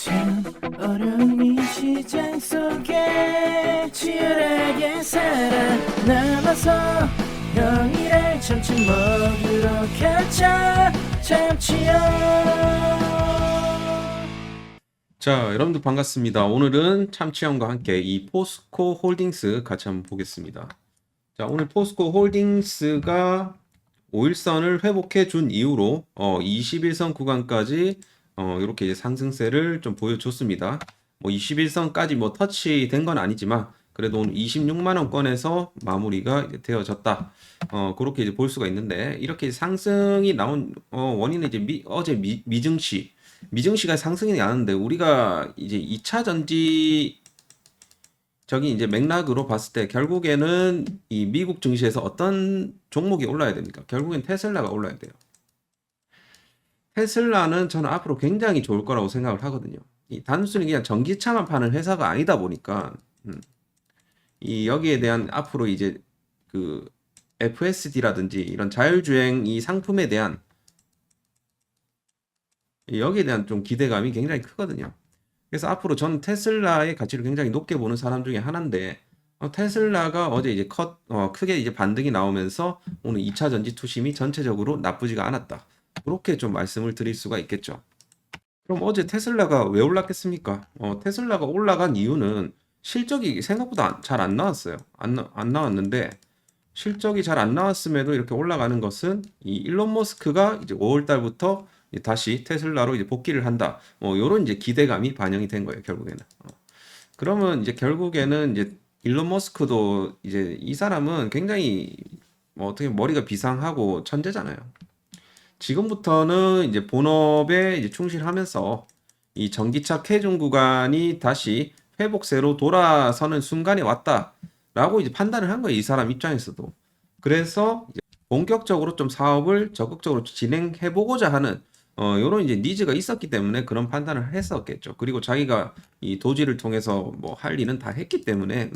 참 어려운 이 시장 속에 치열하게 살아남아서 형이랑 참치 먹으러 가자. 참치요. 자, 여러분들 반갑습니다. 오늘은 참치형과 함께 이 포스코 홀딩스 같이 한번 보겠습니다. 자, 오늘 포스코 홀딩스가 5일선을 회복해 준 이후로 21선 구간까지 이렇게 이제 상승세를 좀 보여줬습니다. 뭐 21선까지 뭐 터치된 건 아니지만 그래도 오늘 26만 원권에서 마무리가 이제 되어졌다. 그렇게 이제 볼 수가 있는데 이렇게 상승이 나온 원인은 이제 어제 미증시가 상승이 나는데 우리가 이제 2차 전지 적인 이제 맥락으로 봤을 때 결국에는 이 미국 증시에서 어떤 종목이 올라야 됩니까? 결국엔 테슬라가 올라야 돼요. 테슬라는 저는 앞으로 굉장히 좋을 거라고 생각을 하거든요. 이 단순히 그냥 전기차만 파는 회사가 아니다 보니까 이 여기에 대한 앞으로 이제 그 FSD라든지 이런 자율주행 이 상품에 대한 여기에 대한 좀 기대감이 굉장히 크거든요. 그래서 앞으로 저는 테슬라의 가치를 굉장히 높게 보는 사람 중에 하나인데 테슬라가 어제 이제 크게 이제 반등이 나오면서 오늘 2차 전지 투심이 전체적으로 나쁘지가 않았다. 그렇게 좀 말씀을 드릴 수가 있겠죠. 그럼 어제 테슬라가 왜 올랐겠습니까? 테슬라가 올라간 이유는 실적이 생각보다 잘 안 나왔어요. 안 나왔는데 실적이 잘 안 나왔음에도 이렇게 올라가는 것은 이 일론 머스크가 이제 5월 달부터 다시 테슬라로 이제 복귀를 한다. 요런 이제 기대감이 반영이 된 거예요, 결국에는. 그러면 이제 결국에는 이제 일론 머스크도 이제 이 사람은 굉장히 뭐 어떻게 머리가 비상하고 천재잖아요. 지금부터는 이제 본업에 이제 충실하면서 이 전기차 캐중 구간이 다시 회복세로 돌아서는 순간이 왔다라고 이제 판단을 한 거예요. 이 사람 입장에서도. 그래서 이제 본격적으로 좀 사업을 적극적으로 진행해 보고자 하는 요런 이제 니즈가 있었기 때문에 그런 판단을 했었겠죠. 그리고 자기가 이 도지를 통해서 뭐 할 일은 다 했기 때문에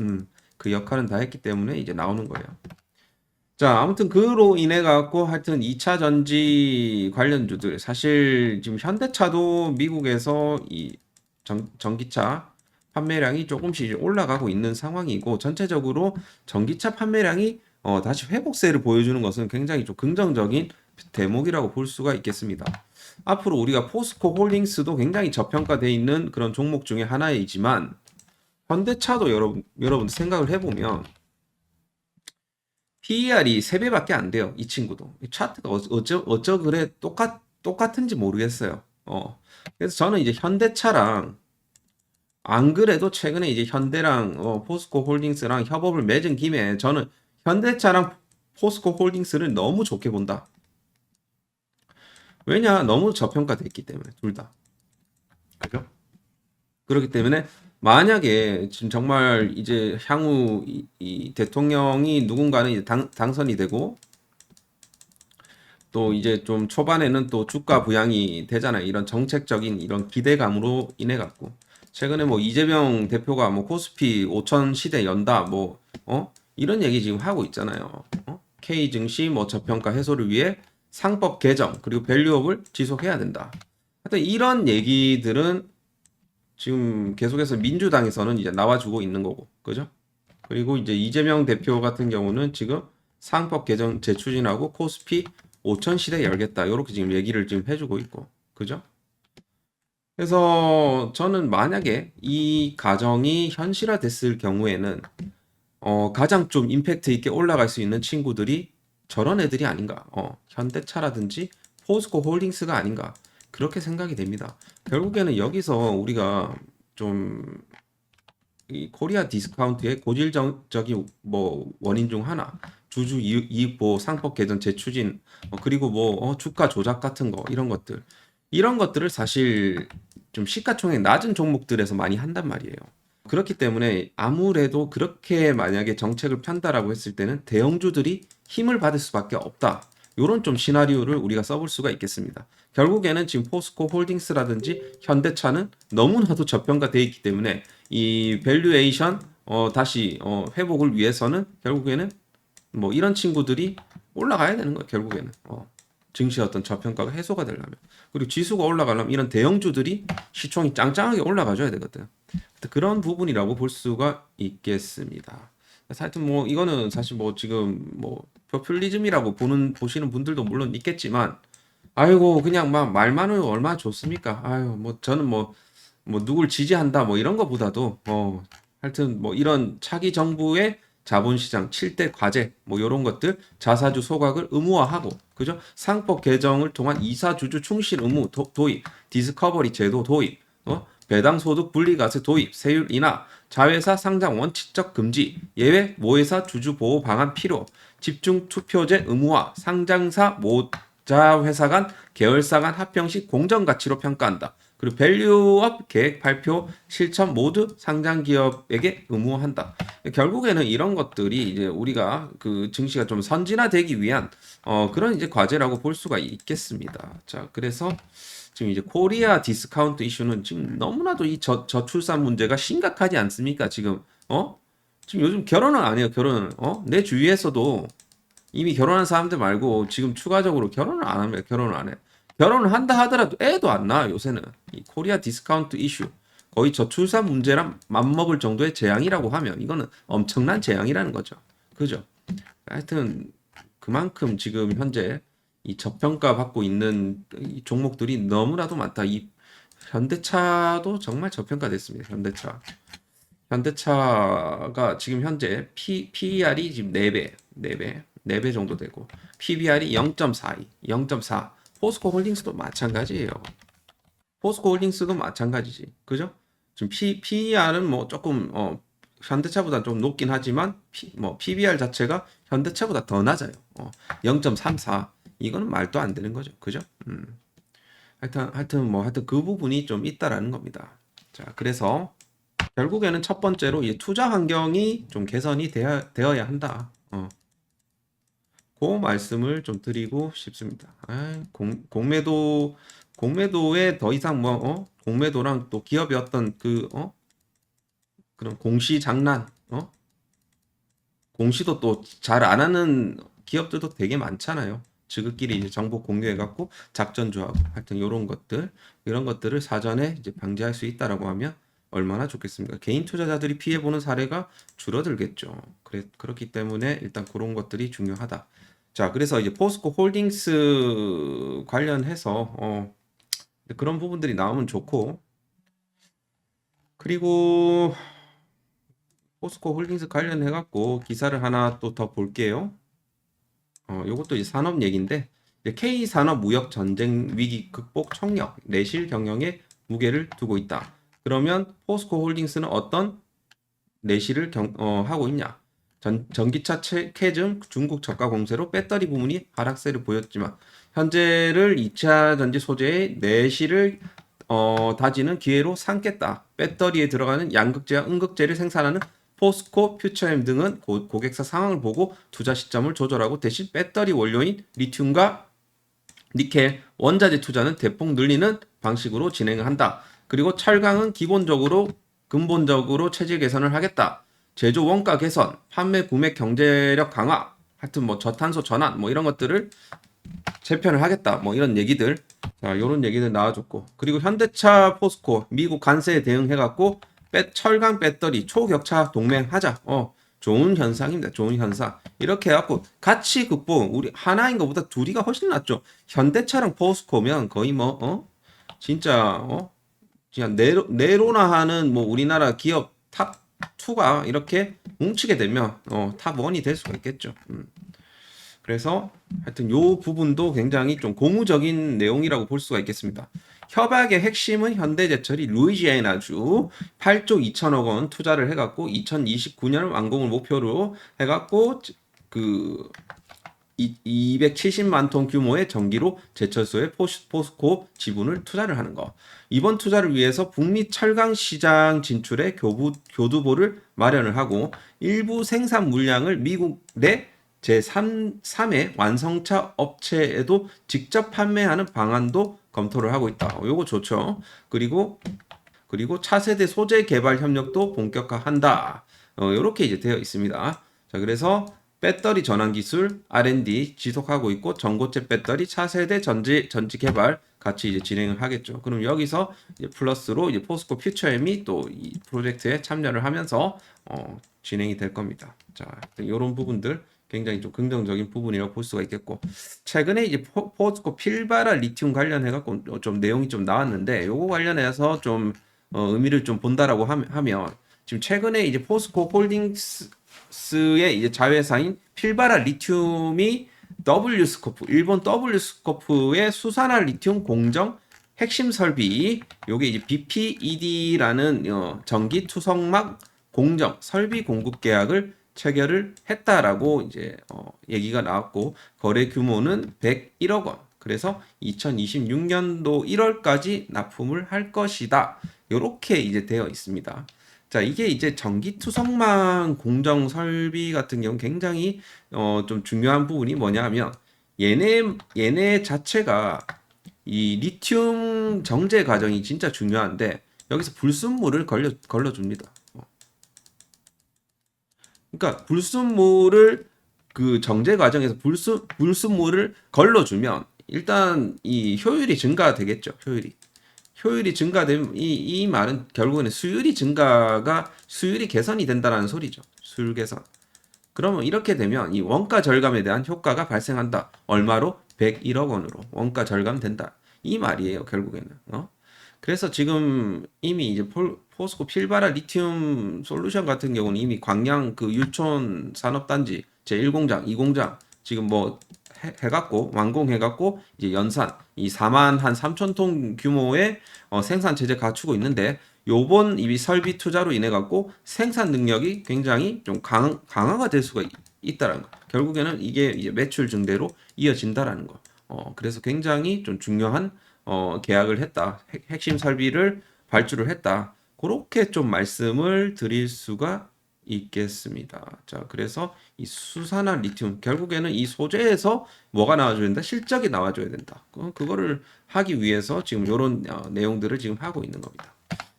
그 역할은 다 했기 때문에 이제 나오는 거예요. 자, 아무튼 그로 인해 갖고 하여튼 2차 전지 관련주들 사실 지금 현대차도 미국에서 이 전기차 판매량이 조금씩 이제 올라가고 있는 상황이고 전체적으로 전기차 판매량이 다시 회복세를 보여주는 것은 굉장히 좀 긍정적인 대목이라고 볼 수가 있겠습니다. 앞으로 우리가 포스코 홀딩스도 굉장히 저평가되어 있는 그런 종목 중에 하나이지만 현대차도 여러분 생각을 해보면 PER이 3배밖에 안 돼요. 이 친구도. 이 차트가 어쩌 그래 똑같은지 모르겠어요. 그래서 저는 이제 현대차랑 안 그래도 최근에 이제 현대랑 포스코 홀딩스랑 협업을 맺은 김에 저는 현대차랑 포스코 홀딩스를 너무 좋게 본다. 왜냐? 너무 저평가됐기 때문에 둘 다. 그죠? 그렇기 때문에 만약에 지금 정말 이제 향후 이 대통령이 누군가는 이제 당선이 되고 또 이제 좀 초반에는 또 주가 부양이 되잖아요. 이런 정책적인 이런 기대감으로 인해 갖고 최근에 뭐 이재명 대표가 뭐 코스피 5천 시대 연다 뭐 이런 얘기 지금 하고 있잖아요. K 증시 뭐 저평가 해소를 위해 상법 개정 그리고 밸류업을 지속해야 된다. 하여튼 이런 얘기들은 지금 계속해서 민주당에서는 이제 나와주고 있는 거고, 그죠? 그리고 이제 이재명 대표 같은 경우는 지금 상법 개정 재추진하고 코스피 5천 시대 열겠다. 이렇게 지금 얘기를 지금 해주고 있고, 그죠? 그래서 저는 만약에 이 가정이 현실화됐을 경우에는 가장 좀 임팩트 있게 올라갈 수 있는 친구들이 저런 애들이 아닌가. 현대차라든지 포스코 홀딩스가 아닌가. 그렇게 생각이 됩니다. 결국에는 여기서 우리가 좀 이 코리아 디스카운트의 고질적인 뭐 원인 중 하나 주주 이익 보호 상법 개정 재추진 그리고 뭐 주가 조작 같은 거 이런 것들을 사실 좀 시가총액 낮은 종목들에서 많이 한단 말이에요. 그렇기 때문에 아무래도 그렇게 만약에 정책을 편다라고 했을 때는 대형주들이 힘을 받을 수밖에 없다. 요런 좀 시나리오를 우리가 써볼 수가 있겠습니다. 결국에는 지금 포스코 홀딩스라든지 현대차는 너무나도 저평가되어 있기 때문에 이 밸류에이션 다시 회복을 위해서는 결국에는 뭐 이런 친구들이 올라가야 되는 거예요. 결국에는. 증시의 어떤 저평가가 해소가 되려면, 그리고 지수가 올라가려면 이런 대형주들이 시총이 짱짱하게 올라가줘야 되거든. 그런 부분이라고 볼 수가 있겠습니다. 그래서 하여튼 뭐 이거는 사실 뭐 지금 뭐 포퓰리즘이라고 보시는 분들도 물론 있겠지만, 아이고 그냥 막 말만 해도 얼마나 좋습니까? 아유 뭐 저는 뭐 누굴 지지한다 뭐 이런 거보다도 하여튼 뭐 이런 차기 정부의 자본시장 7대 과제 뭐 이런 것들 자사주 소각을 의무화하고, 그죠? 상법 개정을 통한 이사주주 충실 의무 도입, 디스커버리 제도 도입, 배당 소득 분리과세 도입, 세율 인하, 자회사 상장 원칙적 금지, 예외 모회사 주주 보호 방안 필요, 집중 투표제 의무화, 상장사 모자 회사 간 계열사 간 합병 시 공정 가치로 평가한다. 그리고 밸류업 계획 발표 실천 모두 상장 기업에게 의무화한다. 결국에는 이런 것들이 이제 우리가 그 증시가 좀 선진화되기 위한 그런 이제 과제라고 볼 수가 있겠습니다. 자, 그래서 지금 이제 코리아 디스카운트 이슈는 지금 너무나도 이 저출산 문제가 심각하지 않습니까? 지금 지금 요즘 결혼을 안 해요. 결혼을 내 주위에서도 이미 결혼한 사람들 말고 지금 추가적으로 결혼을 안 합니다. 결혼을 안 해. 결혼을 한다 하더라도 애도 안 낳아 요새는. 이 코리아 디스카운트 이슈 거의 저출산 문제랑 맞먹을 정도의 재앙이라고 하면 이거는 엄청난 재앙이라는 거죠. 그죠? 하여튼 그만큼 지금 현재 이 저평가 받고 있는 이 종목들이 너무나도 많다. 이 현대차도 정말 저평가됐습니다. 현대차가 지금 현재 PER이 지금 4배 정도 되고, PBR이 0.42, 0.4. 포스코 홀딩스도 마찬가지예요. 포스코 홀딩스도 마찬가지지. 그죠? 지금 PER은 뭐 조금 현대차보다 좀 높긴 하지만 PBR 자체가 현대차보다 더 낮아요. 0.34. 이거는 말도 안 되는 거죠. 그죠? 하여튼 그 부분이 좀 있다라는 겁니다. 자, 그래서 결국에는 첫 번째로 이 투자 환경이 좀 개선이 되어야 한다. 그 말씀을 좀 드리고 싶습니다. 공매도에 더 이상 공매도랑 또 기업의 어떤 그런 공시 장난, 공시도 또 잘 안 하는 기업들도 되게 많잖아요. 지그끼리 이제 정보 공유해갖고 작전주하고 하여튼 이런 것들을 사전에 이제 방지할 수 있다라고 하면 얼마나 좋겠습니까? 개인 투자자들이 피해보는 사례가 줄어들겠죠. 그렇기 때문에 일단 그런 것들이 중요하다. 자, 그래서 이제 포스코 홀딩스 관련해서 그런 부분들이 나오면 좋고, 그리고 포스코 홀딩스 관련해갖고 기사를 하나 또 더 볼게요. 요것도 이제 산업 얘기인데, 이제 K 산업 무역 전쟁 위기 극복 청력 내실 경영에 무게를 두고 있다. 그러면 포스코 홀딩스는 어떤 내실을 하고 있냐? 전기차 캐즘 중국 저가 공세로 배터리 부문이 하락세를 보였지만 현재를 2차 전지 소재의 내실을 다지는 기회로 삼겠다. 배터리에 들어가는 양극재와 음극재를 생산하는 포스코, 퓨처엠 등은 고객사 상황을 보고 투자 시점을 조절하고 대신 배터리 원료인 리튬과 니켈, 원자재 투자는 대폭 늘리는 방식으로 진행을 한다. 그리고 철강은 근본적으로 체질 개선을 하겠다. 제조 원가 개선, 판매 구매 경제력 강화, 하여튼 뭐 저탄소 전환 뭐 이런 것들을 재편을 하겠다. 뭐 이런 얘기들, 자, 요런 얘기들 나와줬고, 그리고 현대차, 포스코 미국 관세에 대응해갖고 철강 배터리 초격차 동맹하자. 좋은 현상입니다. 좋은 현상. 이렇게 해갖고 가치 극복, 우리 하나인 것보다 둘이가 훨씬 낫죠. 현대차랑 포스코면 거의 진짜 그냥 네로나 하는 뭐 우리나라 기업 탑 2가 이렇게 뭉치게 되면 탑 1이 될 수가 있겠죠. 그래서 하여튼 요 부분도 굉장히 좀 고무적인 내용이라고 볼 수가 있겠습니다. 협약의 핵심은 현대제철이 루이지애나주 8조 2천억 원 투자를 해갖고 2029년 완공을 목표로 해갖고 그 270만 톤 규모의 전기로 제철소에 포스코 지분을 투자를 하는 거. 이번 투자를 위해서 북미 철강 시장 진출에 교두보를 마련을 하고 일부 생산 물량을 미국 내 제3의 완성차 업체에도 직접 판매하는 방안도 검토를 하고 있다. 요거 좋죠. 그리고 차세대 소재 개발 협력도 본격화한다. 요렇게 이제 되어 있습니다. 자, 그래서 배터리 전환 기술 R&D 지속하고 있고 전고체 배터리 차세대 전지 개발 같이 이제 진행을 하겠죠. 그럼 여기서 이제 플러스로 이제 포스코 퓨처엠이 또 이 프로젝트에 참여를 하면서 진행이 될 겁니다. 자, 이런 부분들 굉장히 좀 긍정적인 부분이라고 볼 수가 있겠고, 최근에 이제 포스코 필바라 리튬 관련해 갖고 좀 내용이 좀 나왔는데, 요거 관련해서 좀 의미를 좀 본다라고 하면, 지금 최근에 이제 포스코 홀딩스의 이제 자회사인 필바라 리튬이 W스코프, 일본 W스코프의 수산화 리튬 공정 핵심 설비, 요게 이제 BPED라는 전기 투성막 공정 설비 공급 계약을 체결을 했다라고 이제 얘기가 나왔고, 거래 규모는 101억 원. 그래서 2026년도 1월까지 납품을 할 것이다. 요렇게 이제 되어 있습니다. 자, 이게 이제 전기투성망 공정 설비 같은 경우 굉장히 좀 중요한 부분이 뭐냐 하면, 얘네 자체가 이 리튬 정제 과정이 진짜 중요한데, 여기서 불순물을 걸러줍니다. 그러니까 불순물을 그 정제 과정에서 불순물을 걸러주면 일단 이 효율이 증가되겠죠. 효율이 증가되면 이 말은 결국에는 수율이 개선이 된다는 소리죠. 수율 개선. 그러면 이렇게 되면 이 원가 절감에 대한 효과가 발생한다. 얼마로? 101억 원으로 원가 절감된다. 이 말이에요, 결국에는. 그래서 지금 이미 이제 포스코 필바라 리튬 솔루션 같은 경우는 이미 광양 그 율촌 산업단지 제1공장, 2공장 지금 뭐 해갖고 완공해갖고 이제 연산 이 4만 한 3천 톤 규모의 생산 체제 갖추고 있는데, 요번 이 설비 투자로 인해 갖고 생산 능력이 굉장히 좀 강화가 될 수가 있다라는 거. 결국에는 이게 이제 매출 증대로 이어진다라는 거. 그래서 굉장히 좀 중요한 계약을 했다. 핵심 설비를 발주를 했다. 그렇게 좀 말씀을 드릴 수가 있겠습니다. 자, 그래서 이 수산화 리튬 결국에는 이 소재에서 뭐가 나와줘야 된다? 실적이 나와줘야 된다. 그거를 하기 위해서 지금 이런 내용들을 지금 하고 있는 겁니다.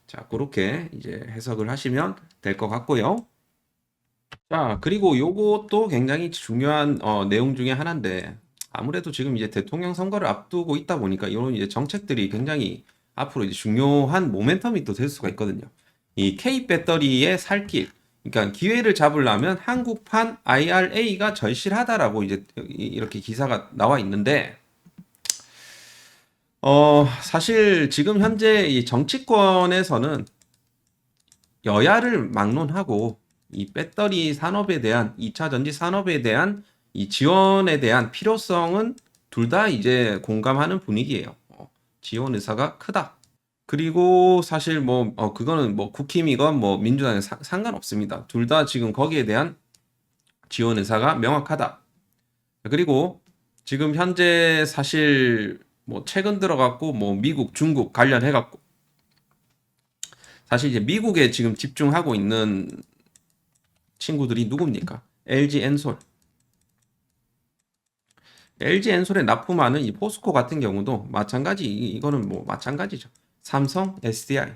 자, 그렇게 이제 해석을 하시면 될 것 같고요. 자, 그리고 요것도 굉장히 중요한 내용 중에 하나인데, 아무래도 지금 이제 대통령 선거를 앞두고 있다 보니까 이런 이제 정책들이 굉장히 앞으로 이제 중요한 모멘텀이 또 될 수가 있거든요. 이 K 배터리의 살길, 그러니까 기회를 잡으려면 한국판 IRA가 절실하다라고 이제 이렇게 기사가 나와 있는데, 사실 지금 현재 이 정치권에서는 여야를 막론하고 이 배터리 산업에 대한 2차 전지 산업에 대한 이 지원에 대한 필요성은 둘 다 이제 공감하는 분위기예요. 지원 의사가 크다. 그리고 사실 뭐 그거는 뭐 국힘이건 뭐 민주당에 상관없습니다. 둘 다 지금 거기에 대한 지원 의사가 명확하다. 그리고 지금 현재 사실 뭐 최근 들어갖고 뭐 미국, 중국 관련해갖고 사실 이제 미국에 지금 집중하고 있는 친구들이 누굽니까? LG 엔솔. LG 엔솔에 납품하는 이 포스코 같은 경우도 마찬가지, 이거는 뭐 마찬가지죠. 삼성, SDI.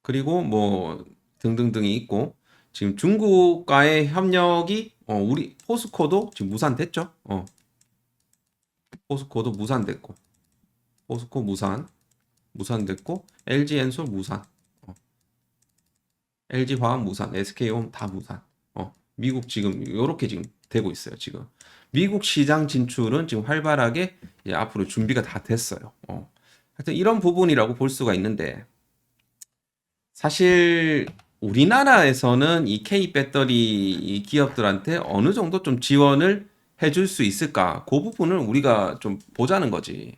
그리고 뭐 등등등이 있고, 지금 중국과의 협력이 우리 포스코도 지금 무산됐죠. 포스코도 무산됐고, 포스코 무산됐고, LG 엔솔 무산, LG 화학 무산, SK온 다 무산. 미국 지금 요렇게 지금 되고 있어요. 지금 미국 시장 진출은 지금 활발하게 이제 앞으로 준비가 다 됐어요. 하여튼 이런 부분이라고 볼 수가 있는데, 사실 우리나라에서는 이 K 배터리 기업들한테 어느 정도 좀 지원을 해줄 수 있을까? 그 부분을 우리가 좀 보자는 거지.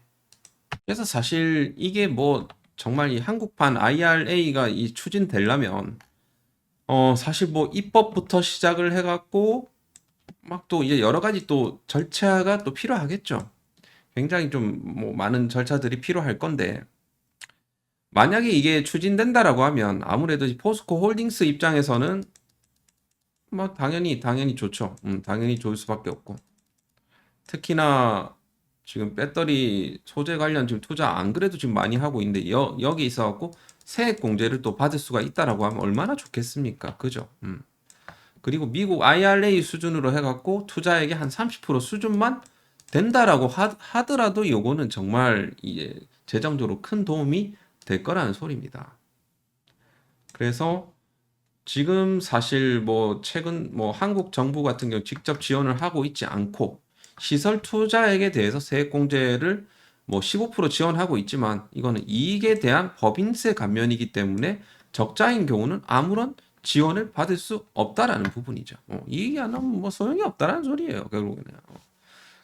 그래서 사실 이게 뭐 정말 이 한국판 IRA가 이 추진되려면 사실 뭐 입법부터 시작을 해갖고 막 또 이제 여러 가지 또 절차가 또 필요하겠죠. 굉장히 좀 뭐 많은 절차들이 필요할 건데, 만약에 이게 추진된다라고 하면 아무래도 이 포스코 홀딩스 입장에서는 뭐 당연히 좋죠. 당연히 좋을 수밖에 없고, 특히나 지금 배터리 소재 관련 지금 투자 안 그래도 지금 많이 하고 있는데 여기 있어갖고 세액 공제를 또 받을 수가 있다라고 하면 얼마나 좋겠습니까? 그죠? 그리고 미국 IRA 수준으로 해갖고 투자액의 한 30% 수준만 된다라고 하더라도 요거는 정말 이제 재정적으로 큰 도움이 될 거라는 소리입니다. 그래서 지금 사실 뭐 최근 뭐 한국 정부 같은 경우 직접 지원을 하고 있지 않고 시설 투자액에 대해서 세액공제를 뭐 15% 지원하고 있지만 이거는 이익에 대한 법인세 감면이기 때문에 적자인 경우는 아무런 지원을 받을 수 없다라는 부분이죠. 이익이 안 나면 뭐 소용이 없다라는 소리예요, 결국에는.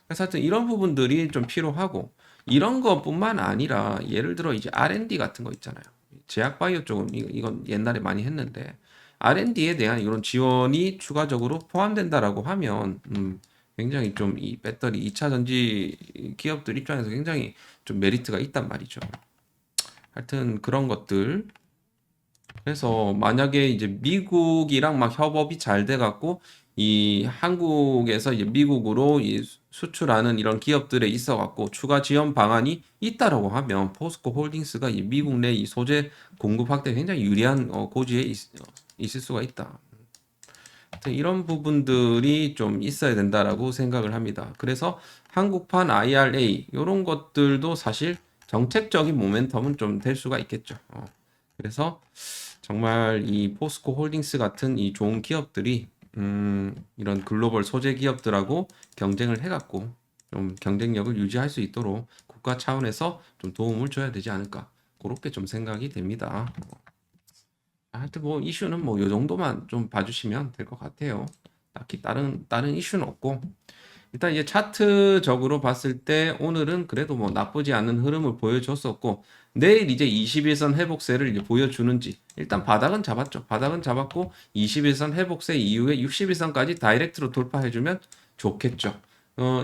그래서 하여튼 이런 부분들이 좀 필요하고 이런 것뿐만 아니라 예를 들어 이제 R&D 같은 거 있잖아요. 제약바이오 쪽은 이건 옛날에 많이 했는데 R&D에 대한 이런 지원이 추가적으로 포함된다라고 하면 굉장히 좀 이 배터리 2차 전지 기업들 입장에서 굉장히 좀 메리트가 있단 말이죠. 하여튼 그런 것들. 그래서 만약에 이제 미국이랑 막 협업이 잘 돼갖고 이 한국에서 이제 미국으로 이 수출하는 이런 기업들에 있어갖고 추가 지원 방안이 있다라고 하면 포스코 홀딩스가 이 미국 내 이 소재 공급 확대에 굉장히 유리한 고지에 있을 수가 있다. 하여튼 이런 부분들이 좀 있어야 된다라고 생각을 합니다. 그래서 한국판 IRA 이런 것들도 사실 정책적인 모멘텀은 좀 될 수가 있겠죠. 그래서 정말 이 포스코 홀딩스 같은 이 좋은 기업들이 이런 글로벌 소재 기업들하고 경쟁을 해갖고 좀 경쟁력을 유지할 수 있도록 국가 차원에서 좀 도움을 줘야 되지 않을까 그렇게 좀 생각이 됩니다. 하여튼 뭐 이슈는 뭐 요 정도만 좀 봐주시면 될 것 같아요. 딱히 다른 이슈는 없고 일단 이제 차트적으로 봤을 때 오늘은 그래도 뭐 나쁘지 않은 흐름을 보여줬었고 내일 이제 21선 회복세를 이제 보여주는지 일단 바닥은 잡았죠. 바닥은 잡았고 21선 회복세 이후에 61선까지 다이렉트로 돌파해주면 좋겠죠.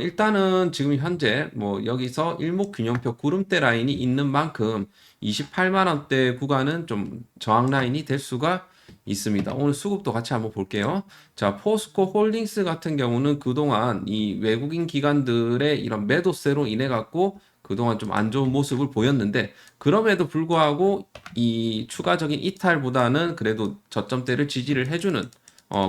일단은 지금 현재 뭐 여기서 일목균형표 구름대 라인이 있는 만큼 28만 원대 구간은 좀 저항 라인이 될 수가 있습니다. 오늘 수급도 같이 한번 볼게요. 자, 포스코 홀딩스 같은 경우는 그동안 이 외국인 기관들의 이런 매도세로 인해 갖고 그동안 좀 안 좋은 모습을 보였는데 그럼에도 불구하고 이 추가적인 이탈보다는 그래도 저점대를 지지를 해주는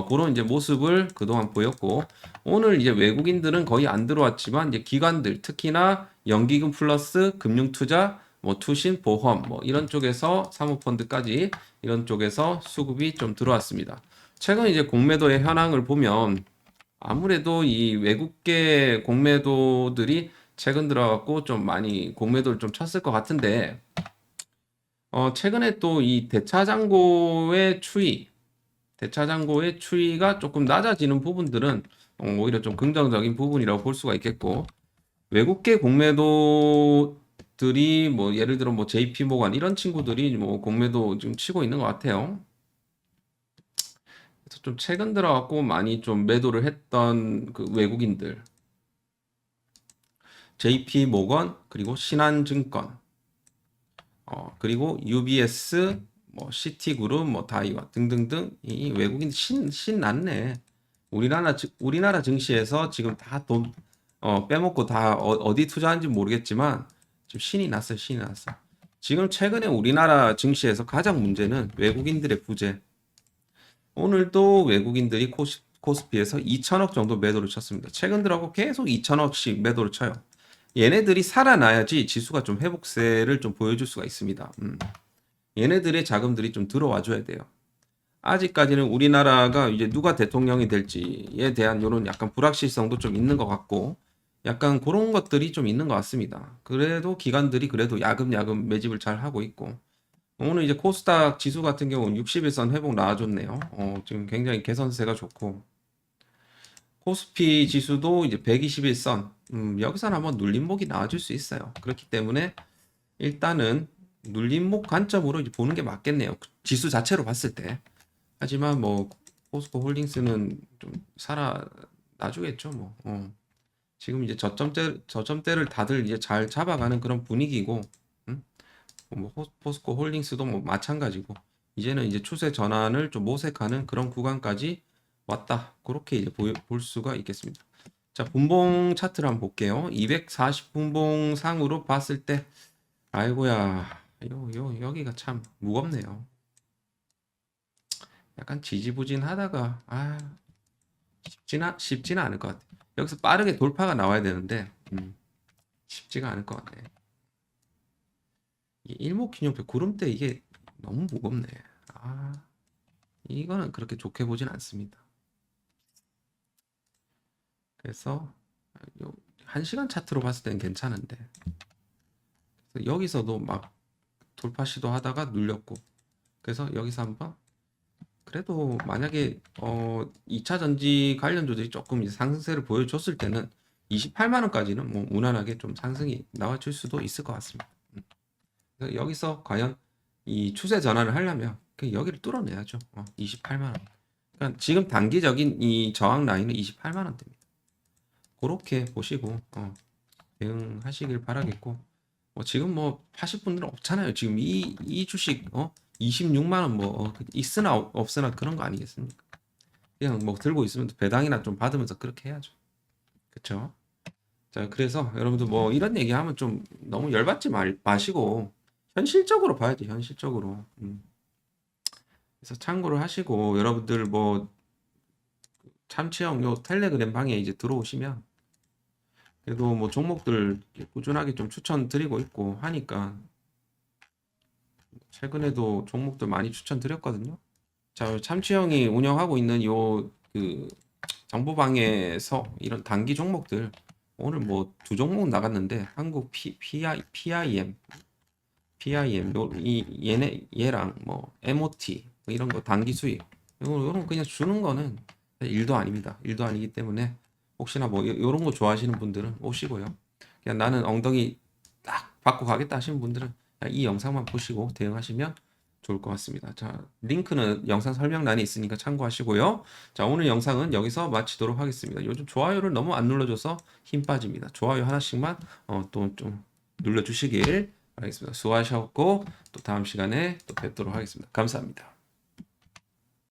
그런 이제 모습을 그동안 보였고 오늘 이제 외국인들은 거의 안 들어왔지만 이제 기관들 특히나 연기금 플러스 금융투자 뭐 투신 보험 뭐 이런 쪽에서 사모펀드까지 이런 쪽에서 수급이 좀 들어왔습니다. 최근 이제 공매도의 현황을 보면 아무래도 이 외국계 공매도들이 최근 들어갖고 좀 많이 공매도를 좀 쳤을 것 같은데 최근에 또 이 대차장고의 추이가 조금 낮아지는 부분들은 오히려 좀 긍정적인 부분이라고 볼 수가 있겠고 외국계 공매도들이 뭐 예를 들어 뭐 JP모간 이런 친구들이 뭐 공매도 지금 치고 있는 것 같아요. 그래서 좀 최근 들어갖고 많이 좀 매도를 했던 그 외국인들 JP모건 그리고 신한증권 그리고 UBS 뭐 시티그룹 뭐 다이와 등등등 이 외국인 신났네. 우리나라 증시에서 지금 다 돈 빼먹고 다 어디 투자하는지 모르겠지만 지금 신이 났어요. 신이 났어. 지금 최근에 우리나라 증시에서 가장 문제는 외국인들의 부재. 오늘도 외국인들이 코스피에서 2천억 정도 매도를 쳤습니다. 최근 들어서 계속 2천억씩 매도를 쳐요. 얘네들이 살아나야지 지수가 좀 회복세를 좀 보여줄 수가 있습니다. 얘네들의 자금들이 좀 들어와 줘야 돼요. 아직까지는 우리나라가 이제 누가 대통령이 될지에 대한 이런 약간 불확실성도 좀 있는 것 같고 약간 그런 것들이 좀 있는 것 같습니다. 그래도 기관들이 그래도 야금야금 매집을 잘 하고 있고 오늘 이제 코스닥 지수 같은 경우는 61선 회복 나와줬네요. 지금 굉장히 개선세가 좋고 코스피 지수도 이제 121선 여기서는 한번 눌림목이 나와줄 수 있어요. 그렇기 때문에 일단은 눌림목 관점으로 이제 보는 게 맞겠네요. 지수 자체로 봤을 때. 하지만 뭐 포스코 홀딩스는 좀 살아나주겠죠. 뭐. 지금 이제 저점대를 다들 이제 잘 잡아가는 그런 분위기고, 뭐 포스코 홀딩스도 뭐 마찬가지고, 이제는 이제 추세 전환을 좀 모색하는 그런 구간까지 왔다. 그렇게 이제 볼 수가 있겠습니다. 자, 분봉 차트를 한번 볼게요. 240분봉 상으로 봤을 때, 아이고야, 여기가 참 무겁네요. 약간 지지부진하다가 쉽지는 않을 것 같아. 여기서 빠르게 돌파가 나와야 되는데 쉽지가 않을 것 같네. 이 일목균형표 구름대 이게 너무 무겁네. 이거는 그렇게 좋게 보진 않습니다. 그래서 1시간 차트로 봤을 때는 괜찮은데 그래서 여기서도 막 돌파 시도하다가 눌렸고 그래서 여기서 한번 그래도 만약에 2차 전지 관련주들이 조금 이제 상승세를 보여줬을 때는 28만 원까지는 뭐 무난하게 좀 상승이 나와줄 수도 있을 것 같습니다. 그래서 여기서 과연 이 추세 전환을 하려면 그냥 여기를 뚫어내야죠. 28만 원. 그러니까 지금 단기적인 이 저항 라인은 28만 원대입니다. 그렇게 보시고 대응하시길 바라겠고 지금 뭐 하실 분들은 없잖아요. 지금 이 주식 26만 원 뭐 있으나 없으나 그런 거 아니겠습니까? 그냥 뭐 들고 있으면 배당이나 좀 받으면서 그렇게 해야죠. 그렇죠? 자, 그래서 여러분들 뭐 이런 얘기하면 좀 너무 열받지 마시고 현실적으로 봐야지, 현실적으로. 그래서 참고를 하시고 여러분들 뭐 참치형 요 텔레그램 방에 이제 들어오시면 그래도 뭐 종목들 꾸준하게 좀 추천드리고 있고 하니까 최근에도 종목들 많이 추천드렸거든요. 자, 참치형이 운영하고 있는 요 그 정보방에서 이런 단기 종목들 오늘 뭐 두 종목 나갔는데 한국 PIM 얘랑 뭐 MOT 뭐 이런 거 단기 수익 요런 그냥 주는 거는 일도 아닙니다. 일도 아니기 때문에 혹시나 뭐 요런 거 좋아하시는 분들은 오시고요. 그냥 나는 엉덩이 딱 받고 가겠다 하시는 분들은 그냥 이 영상만 보시고 대응하시면 좋을 것 같습니다. 자, 링크는 영상 설명란에 있으니까 참고하시고요. 자, 오늘 영상은 여기서 마치도록 하겠습니다. 요즘 좋아요를 너무 안 눌러줘서 힘 빠집니다. 좋아요 하나씩만 또 좀 눌러주시길 바라겠습니다. 수고하셨고 또 다음 시간에 또 뵙도록 하겠습니다. 감사합니다.